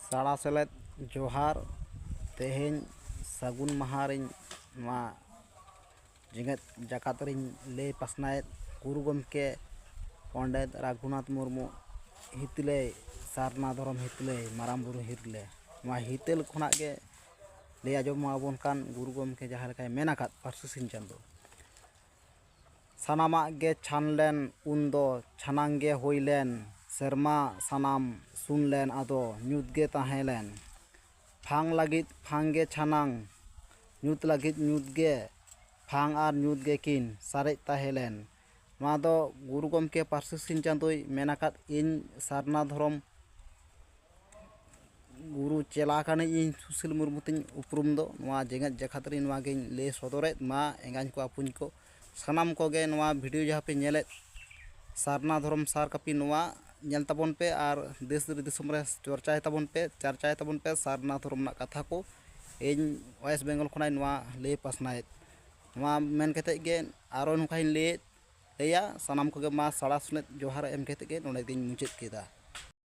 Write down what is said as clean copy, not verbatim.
साड़ा सेलेद जोहार तेहें सगुन महारिन जेगेत जाकात ले पासनायत गुरु गमके पंडित रघुनाथ मुर्मू हितले सारना धरम हितले माराम बुरु हितले हितल खुना के ले आजमाबन कान गुरु गमके जहाँ लेकाय मेन आकाद पार्सी सिंह चांदो सानामा गे छानलेन उन्दो छानांगे होइलेन सेरमा सानाम सुनलेन आदो ᱧᱩᱛ ताहेलेन फांग लागित फांगे छानांग ᱧᱩᱛ लागित ᱧᱩᱛ गे फांग आर ᱧᱩᱛ गे किन सारेज ताहेलेन दो गुरु गमके पार्सी सिंह चांदोय मेन आकाद इन सारना धरम गुरु चेला काने इन सुशील मुर्मू तिन उपरुम दो जेगेत जाकात रे गिन ले सदरेत मा एंगाñ को आपुñ को सानाम कोगे भिडियो जहाँ पे नेलेत सारना धरम सार कापी नेल ताबन पे और देश दिसम रे चर्चाय ताबन पे सारना धरम ना कथा को इन वेस्ट बेंगल खुना ले पासनायत मेन कते गे आरो नुकाइन लेया सानाम कोगे मा साड़ा सुनेत जोहार एम कते गे नोंडे गिन मुचाद केदा।